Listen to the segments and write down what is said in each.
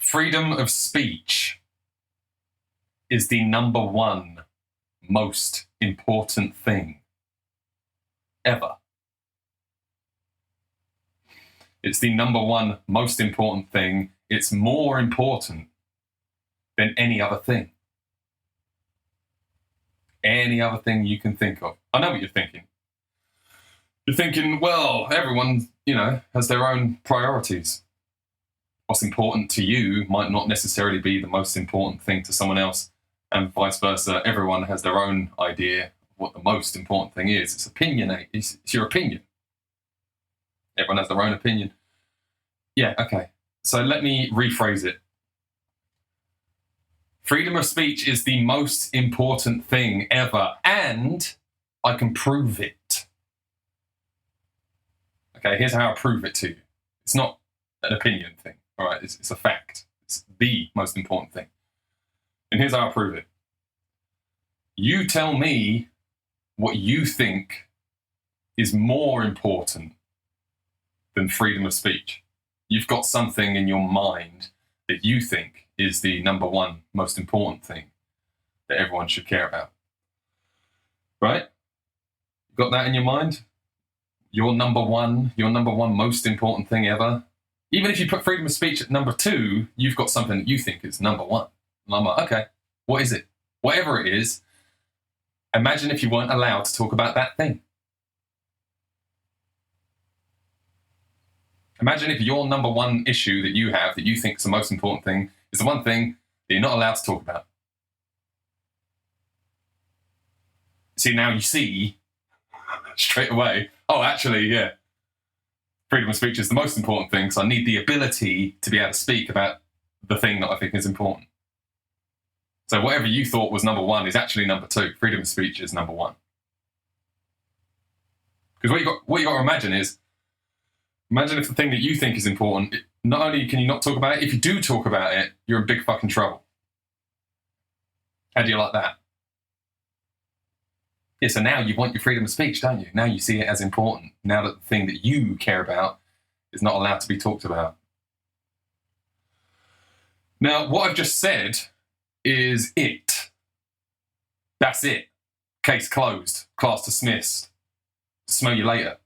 Freedom of speech is the number one most important thing ever. It's the number one most important thing. It's more important than any other thing. Any other thing you can think of. I know what you're thinking. You're thinking, well, everyone, has their own priorities. What's important to you might not necessarily be the most important thing to someone else, and vice versa. Everyone has their own idea of what the most important thing is. It's opinionate. It's your opinion. Everyone has their own opinion. Yeah, okay. So let me rephrase it. Freedom of speech is the most important thing ever, and I can prove it. Okay, here's how I prove it to you. It's not an opinion thing, all right? It's a fact. It's the most important thing. And here's how I prove it. You tell me what you think is more important than freedom of speech. You've got something in your mind that you think is the number one most important thing that everyone should care about. Right? You got that in your mind? Your number one most important thing ever? Even if you put freedom of speech at number 2, you've got something that you think is number 1. And I'm like, okay, what is it? Whatever it is, imagine if you weren't allowed to talk about that thing. Imagine if your number one issue that you have, that you think is the most important thing, is the one thing that you're not allowed to talk about. See, now you see straight away, oh, actually, yeah, freedom of speech is the most important thing, so I need the ability to be able to speak about the thing that I think is important. So whatever you thought was number 1 is actually number 2. Freedom of speech is number 1. Because what you got to imagine is, imagine if the thing that you think is important, not only can you not talk about it, if you do talk about it, you're in big fucking trouble. How do you like that? Yeah, so now you want your freedom of speech, don't you? Now you see it as important. Now that the thing that you care about is not allowed to be talked about. Now, what I've just said is it. That's it. Case closed. Class dismissed. Smell you later.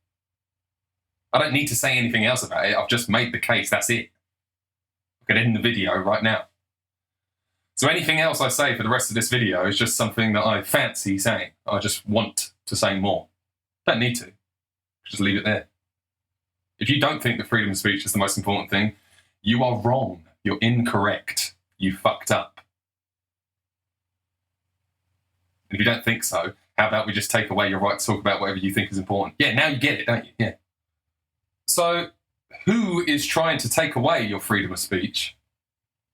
I don't need to say anything else about it. I've just made the case. That's it. I can end the video right now. So anything else I say for the rest of this video is just something that I fancy saying. I just want to say more. Don't need to. Just leave it there. If you don't think that freedom of speech is the most important thing, you are wrong. You're incorrect. You fucked up. And if you don't think so, how about we just take away your right to talk about whatever you think is important? Yeah, now you get it, don't you? Yeah. So, who is trying to take away your freedom of speech?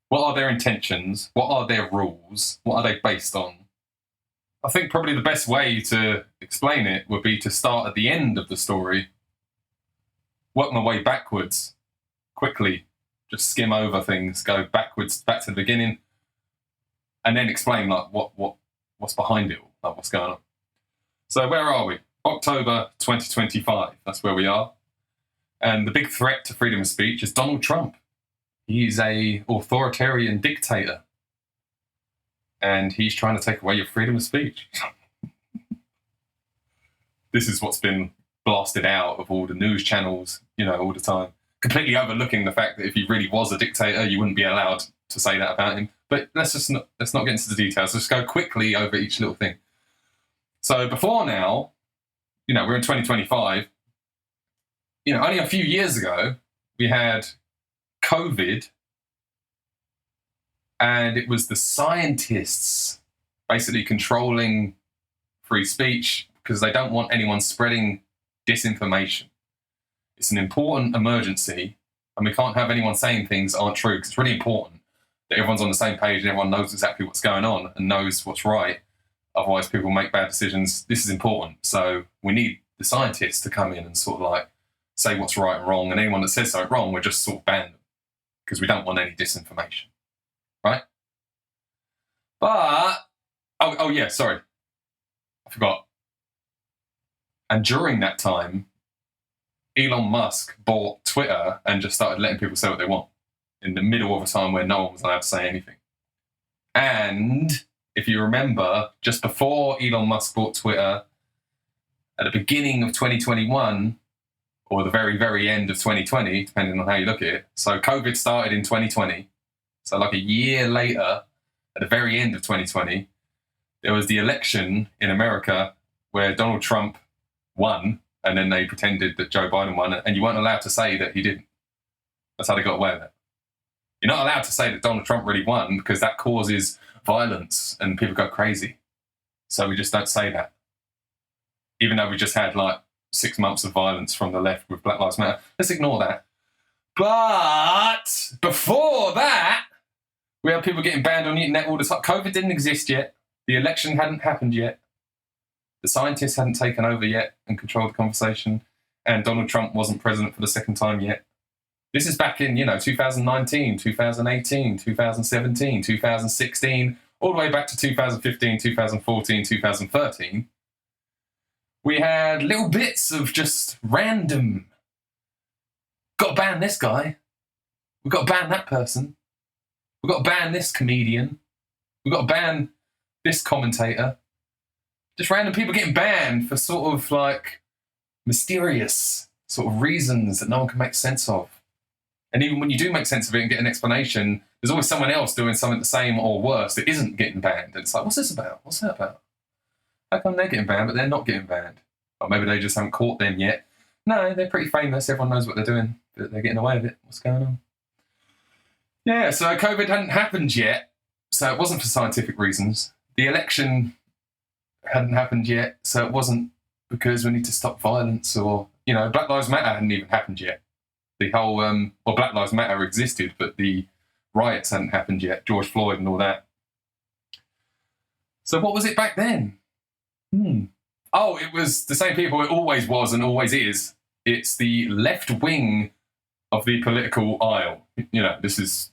What are their intentions? What are their rules? What are they based on? I think probably the best way to explain it would be to start at the end of the story, work my way backwards, quickly, just skim over things, go backwards, back to the beginning, and then explain like what's behind it all, like what's going on. So where are we? October 2025, that's where we are. And the big threat to freedom of speech is Donald Trump. He's an authoritarian dictator. And he's trying to take away your freedom of speech. This is what's been blasted out of all the news channels, all the time. Completely overlooking the fact that if he really was a dictator, you wouldn't be allowed to say that about him. But let's not get into the details. Let's go quickly over each little thing. So before now, we're in 2025. Only a few years ago, we had COVID, and it was the scientists basically controlling free speech because they don't want anyone spreading disinformation. It's an important emergency, and we can't have anyone saying things that aren't true, because it's really important that everyone's on the same page and everyone knows exactly what's going on and knows what's right. Otherwise, people make bad decisions. This is important. So we need the scientists to come in and sort of like say what's right and wrong, and anyone that says something wrong, we're just sort of ban them because we don't want any disinformation, right? But, oh yeah, sorry. I forgot. And during that time, Elon Musk bought Twitter and just started letting people say what they want. in the middle of a time where no one was allowed to say anything. And if you remember, just before Elon Musk bought Twitter, at the beginning of 2021, or the very, very end of 2020, depending on how you look at it. So COVID started in 2020. So like a year later, at the very end of 2020, there was the election in America where Donald Trump won, and then they pretended that Joe Biden won, and you weren't allowed to say that he didn't. That's how they got away with it. You're not allowed to say that Donald Trump really won because that causes violence and people go crazy. So we just don't say that. Even though we just had like 6 months of violence from the left with Black Lives Matter. Let's ignore that. But before that, we had people getting banned on the internet all the time. COVID didn't exist yet. The election hadn't happened yet. The scientists hadn't taken over yet and controlled the conversation. And Donald Trump wasn't president for the second time yet. This is back in, 2019, 2018, 2017, 2016, all the way back to 2015, 2014, 2013. We had little bits of just random. Got to ban this guy. We've got to ban that person. We've got to ban this comedian. We've got to ban this commentator. Just random people getting banned for sort of like mysterious sort of reasons that no one can make sense of. And even when you do make sense of it and get an explanation, there's always someone else doing something the same or worse that isn't getting banned. And it's like, what's this about? What's that about? How come they're getting banned, but they're not getting banned? Or maybe they just haven't caught them yet. No, they're pretty famous. Everyone knows what they're doing, but they're getting away with it. What's going on? Yeah, so COVID hadn't happened yet, so it wasn't for scientific reasons. The election hadn't happened yet, so it wasn't because we need to stop violence or, Black Lives Matter hadn't even happened yet. The whole, Black Lives Matter existed, but the riots hadn't happened yet, George Floyd and all that. So what was it back then? Oh, it was the same people it always was and always is. It's the left wing of the political aisle. This is,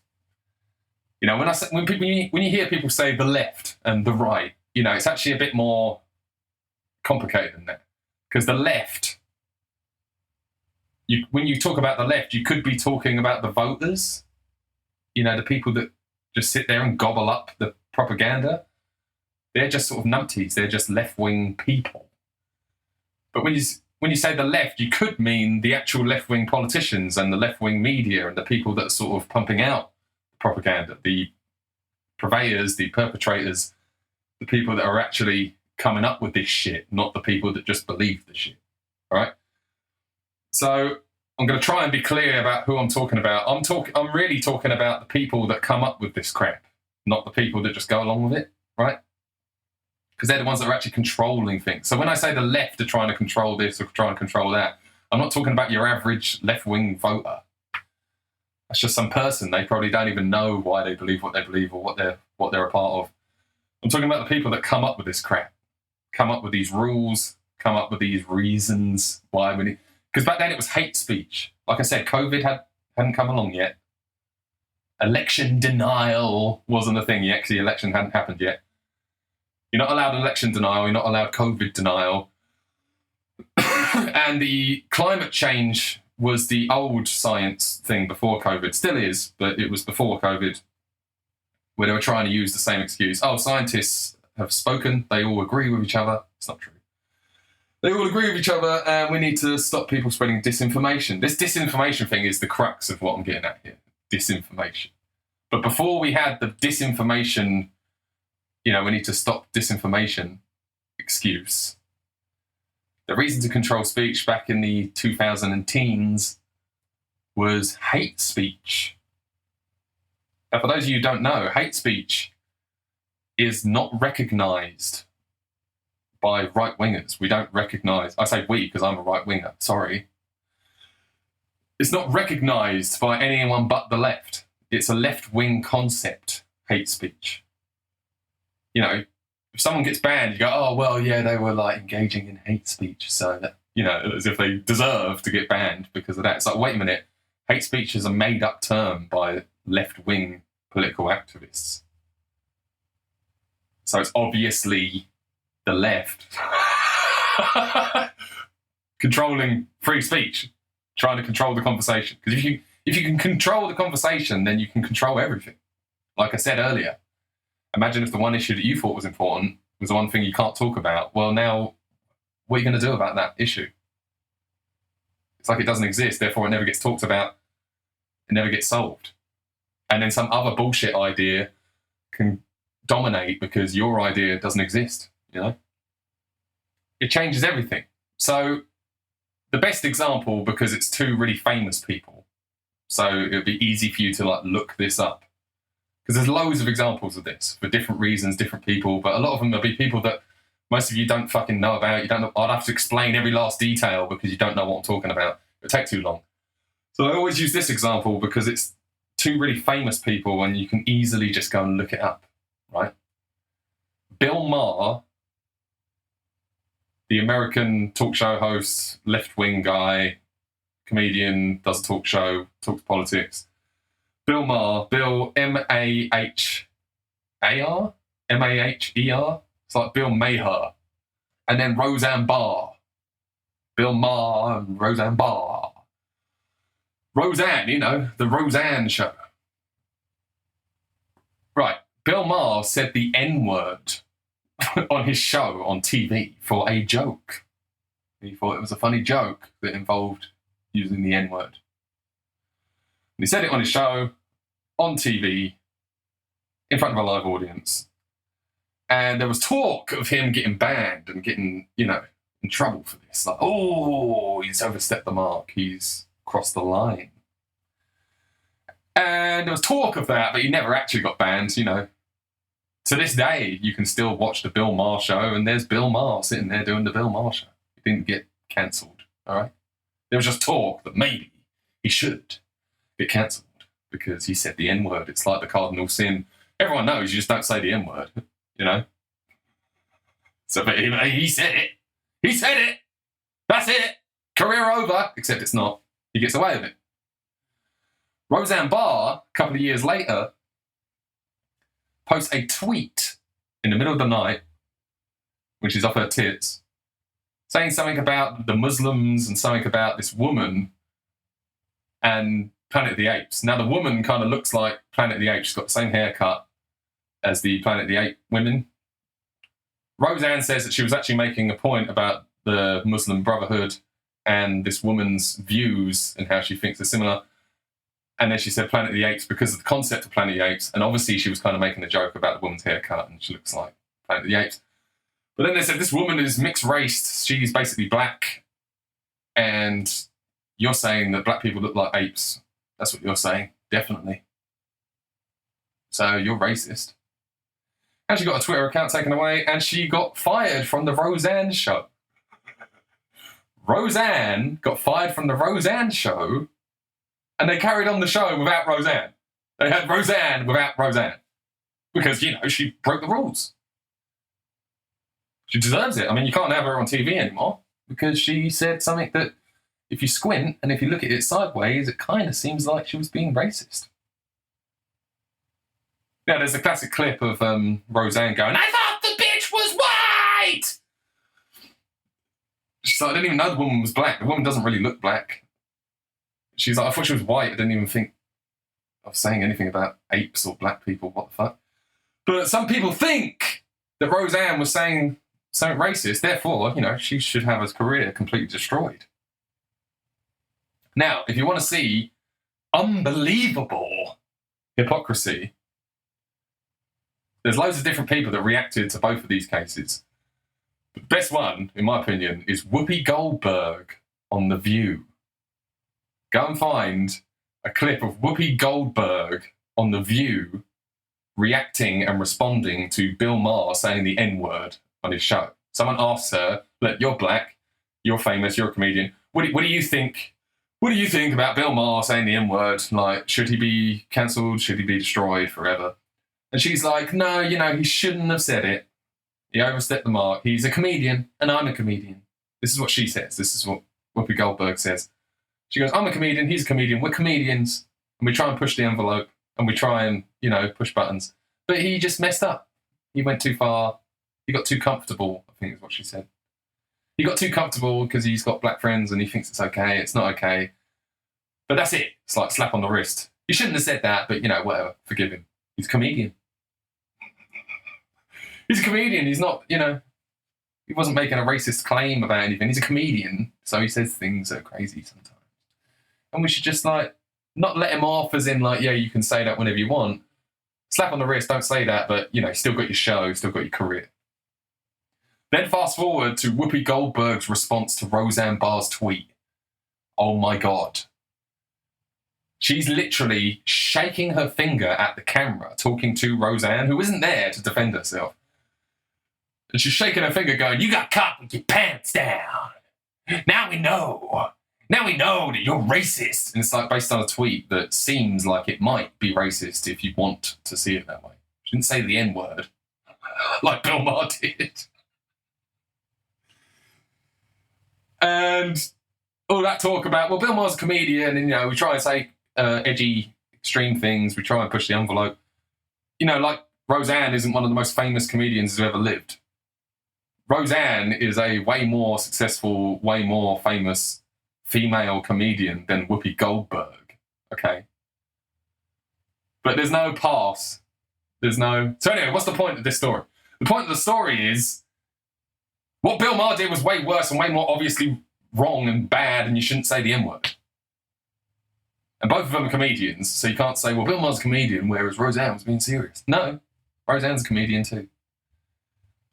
when you hear people say the left and the right, it's actually a bit more complicated than that. Because the left, when you talk about the left, you could be talking about the voters, the people that just sit there and gobble up the propaganda. They're just sort of numpties. They're just left-wing people. But when you say the left, you could mean the actual left-wing politicians and the left-wing media and the people that are sort of pumping out propaganda, the purveyors, the perpetrators, the people that are actually coming up with this shit, not the people that just believe the shit. All right? So I'm going to try and be clear about who I'm talking about. I'm really talking about the people that come up with this crap, not the people that just go along with it, right? Because they're the ones that are actually controlling things. So when I say the left are trying to control this or trying to control that, I'm not talking about your average left-wing voter. That's just some person. They probably don't even know why they believe what they believe or what they're a part of. I'm talking about the people that come up with this crap, come up with these rules, come up with these reasons why we need... Because back then it was hate speech. Like I said, COVID hadn't come along yet. Election denial wasn't a thing yet because the election hadn't happened yet. You're not allowed election denial. You're not allowed COVID denial. And the climate change was the old science thing before COVID. Still is, but it was before COVID, where they were trying to use the same excuse. Oh, scientists have spoken. They all agree with each other. It's not true. They all agree with each other, and we need to stop people spreading disinformation. This disinformation thing is the crux of what I'm getting at here. Disinformation. But before we had the disinformation, we need to stop disinformation excuse. The reason to control speech back in the 2010s was hate speech. Now, for those of you who don't know, hate speech is not recognised by right-wingers. We don't recognise... I say we because I'm a right-winger. Sorry. It's not recognised by anyone but the left. It's a left-wing concept, hate speech. If someone gets banned, you go, oh, well, yeah, they were like engaging in hate speech. So, that, as if they deserve to get banned because of that. It's like, wait a minute. Hate speech is a made-up term by left-wing political activists. So it's obviously the left controlling free speech, trying to control the conversation. Because If you can control the conversation, then you can control everything. Like I said earlier, imagine if the one issue that you thought was important was the one thing you can't talk about. Well, now, what are you going to do about that issue? It's like it doesn't exist, therefore it never gets talked about, it never gets solved. And then some other bullshit idea can dominate because your idea doesn't exist, you know? It changes everything. So the best example, because it's two really famous people, so it would be easy for you to like look this up. Because there's loads of examples of this for different reasons, different people, but a lot of them will be people that most of you don't fucking know about. You don't know, I'd have to explain every last detail because you don't know what I'm talking about. It would take too long. So I always use this example because it's two really famous people and you can easily just go and look it up, right? Bill Maher, the American talk show host, left-wing guy, comedian, does a talk show, talks politics. Bill Maher, Bill M-A-H-A-R? M-A-H-E-R? It's like Bill Maher. And then Roseanne Barr. Bill Maher and Roseanne Barr. Roseanne, you know, the Roseanne show. Right, Bill Maher said the N-word on his show on TV for a joke. He thought it was a funny joke that involved using the N-word. And he said it on his show, on TV, in front of a live audience. And there was talk of him getting banned and getting, you know, in trouble for this. Like, oh, he's overstepped the mark. He's crossed the line. And there was talk of that, but he never actually got banned, you know. To this day, you can still watch the Bill Maher show, and there's Bill Maher sitting there doing the Bill Maher show. He didn't get cancelled, all right? There was just talk that maybe he should get cancelled because he said the N-word. It's like the cardinal sin. Everyone knows you just don't say the N-word, you know? So, but he said it. He said it. That's it. Career over. Except it's not. He gets away with it. Roseanne Barr, a couple of years later, posts a tweet in the middle of the night when she's off her tits, saying something about the Muslims and something about this woman and Planet of the Apes. Now, the woman kind of looks like Planet of the Apes. She's got the same haircut as the Planet of the Apes women. Roseanne says that she was actually making a point about the Muslim Brotherhood and this woman's views and how she thinks they're similar. And then she said Planet of the Apes because of the concept of Planet of the Apes. And obviously she was kind of making a joke about the woman's haircut and she looks like Planet of the Apes. But then they said this woman is mixed race. She's basically black. And you're saying that black people look like apes. That's what you're saying. Definitely. So you're racist. And she got a Twitter account taken away and she got fired from the Roseanne show. Roseanne got fired from the Roseanne show and they carried on the show without Roseanne. They had Roseanne without Roseanne. Because, you know, she broke the rules. She deserves it. I mean, you can't have her on TV anymore because she said something that if you squint and if you look at it sideways, it kind of seems like she was being racist. Yeah, there's a classic clip of Roseanne going, I thought the bitch was white! She's like, I didn't even know the woman was black. The woman doesn't really look black. She's like, I thought she was white. I didn't even think of saying anything about apes or black people. What the fuck? But some people think that Roseanne was saying something racist. Therefore, you know, she should have her career completely destroyed. Now, if you want to see unbelievable hypocrisy, there's loads of different people that reacted to both of these cases. The best one, in my opinion, is Whoopi Goldberg on The View. Go and find a clip of Whoopi Goldberg on The View reacting and responding to Bill Maher saying the N-word on his show. Someone asks her, look, you're black, you're famous, you're a comedian. What do you think? What do you think about Bill Maher saying the N-word? Like, should he be cancelled? Should he be destroyed forever? And she's like, no, you know, he shouldn't have said it. He overstepped the mark. He's a comedian, and I'm a comedian. This is what she says. This is what Whoopi Goldberg says. She goes, I'm a comedian, he's a comedian, we're comedians, and we try and push the envelope, and we try and, you know, push buttons. But he just messed up. He went too far. He got too comfortable, I think is what she said. He got too comfortable because he's got black friends and he thinks it's okay. It's not okay. But that's it. It's like slap on the wrist. You shouldn't have said that, but, whatever. Forgive him. He's a comedian. He's a comedian. He's not, he wasn't making a racist claim about anything. He's a comedian, so he says things that are crazy sometimes. And we should just, not let him off as in, yeah, you can say that whenever you want. Slap on the wrist, don't say that, but, still got your show, still got your career. Then fast forward to Whoopi Goldberg's response to Roseanne Barr's tweet. Oh, my God. She's literally shaking her finger at the camera, talking to Roseanne, who isn't there to defend herself. And she's shaking her finger going, you got caught with your pants down. Now we know. Now we know that you're racist. And it's based on a tweet that seems like it might be racist if you want to see it that way. She didn't say the N-word like Bill Maher did. And all that talk about, well, Bill Maher's a comedian and, we try and say edgy, extreme things. We try and push the envelope. Roseanne isn't one of the most famous comedians who's ever lived. Roseanne is a way more successful, way more famous female comedian than Whoopi Goldberg, okay? But there's no pass. So anyway, what's the point of this story? The point of the story is what Bill Maher did was way worse and way more obviously wrong and bad, and you shouldn't say the N-word. And both of them are comedians, so you can't say, well, Bill Maher's a comedian, whereas Roseanne was being serious. No, Roseanne's a comedian too.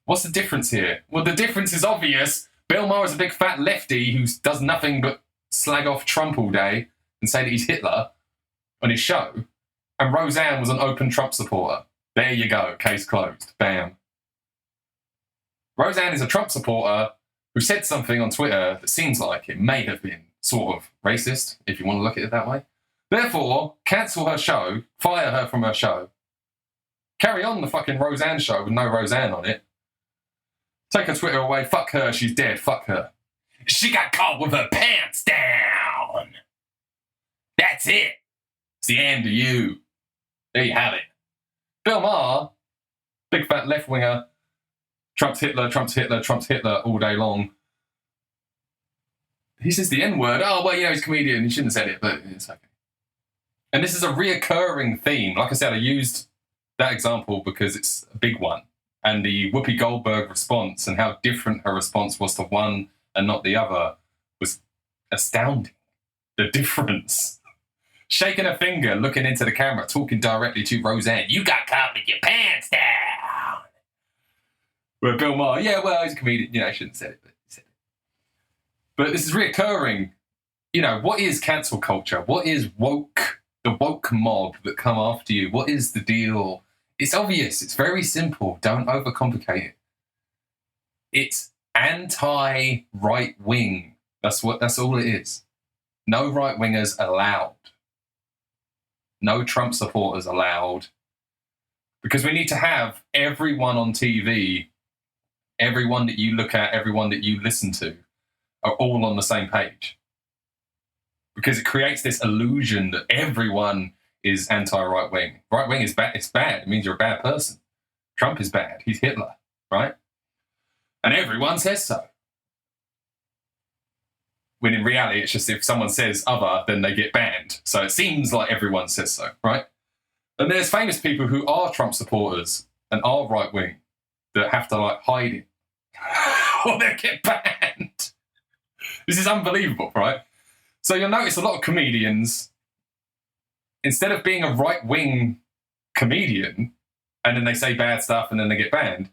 What's the difference here? Well, the difference is obvious. Bill Maher is a big fat lefty who does nothing but slag off Trump all day and say that he's Hitler on his show. And Roseanne was an open Trump supporter. There you go, case closed. Bam. Roseanne is a Trump supporter who said something on Twitter that seems like it may have been sort of racist, if you want to look at it that way. Therefore, cancel her show, fire her from her show, carry on the fucking Roseanne show with no Roseanne on it, take her Twitter away, fuck her, she's dead, fuck her. She got caught with her pants down. That's it. It's the end of you. There you have it. Bill Maher, big fat left-winger, Trump's Hitler, Trump's Hitler, Trump's Hitler all day long. He says the N-word. Oh, well, he's a comedian. He shouldn't have said it, but it's okay. And this is a reoccurring theme. Like I said, I used that example because it's a big one. And the Whoopi Goldberg response and how different her response was to one and not the other was astounding. The difference. Shaking her finger, looking into the camera, talking directly to Roseanne. You got caught with your pants down. Where Bill Maher, he's a comedian. I shouldn't have said it, but he said it. But this is reoccurring. What is cancel culture? What is woke? The woke mob that come after you. What is the deal? It's obvious. It's very simple. Don't overcomplicate it. It's anti-right wing. That's all it is. No right wingers allowed. No Trump supporters allowed. Because we need to have everyone on TV, everyone that you look at, everyone that you listen to, are all on the same page. Because it creates this illusion that everyone is anti-right wing. Right wing is bad. It's bad. It means you're a bad person. Trump is bad. He's Hitler, right? And everyone says so. When in reality, it's just if someone says other, then they get banned. So it seems like everyone says so, right? And there's famous people who are Trump supporters and are right wing that have to hide it or they get banned. This is unbelievable, right? So you'll notice a lot of comedians, instead of being a right-wing comedian, and then they say bad stuff and then they get banned,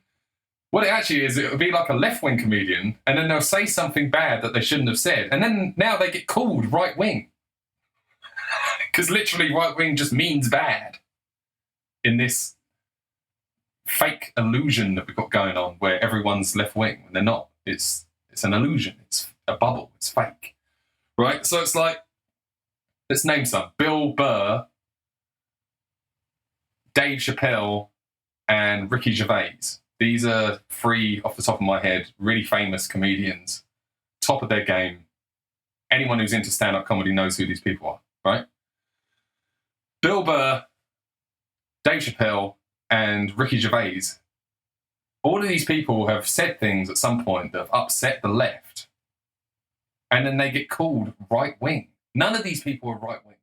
what it actually is, it would be like a left-wing comedian, and then they'll say something bad that they shouldn't have said, and then now they get called right-wing. Because literally right-wing just means bad in this fake illusion that we've got going on where everyone's left-wing, and they're not. It's an illusion. It's a bubble. It's fake. Right? So it's like, let's name some. Bill Burr, Dave Chappelle, and Ricky Gervais. These are three, off the top of my head, really famous comedians, top of their game. Anyone who's into stand-up comedy knows who these people are, right? Bill Burr, Dave Chappelle, and Ricky Gervais. All of these people have said things at some point that have upset the left. And then they get called right-wing. None of these people are right wing.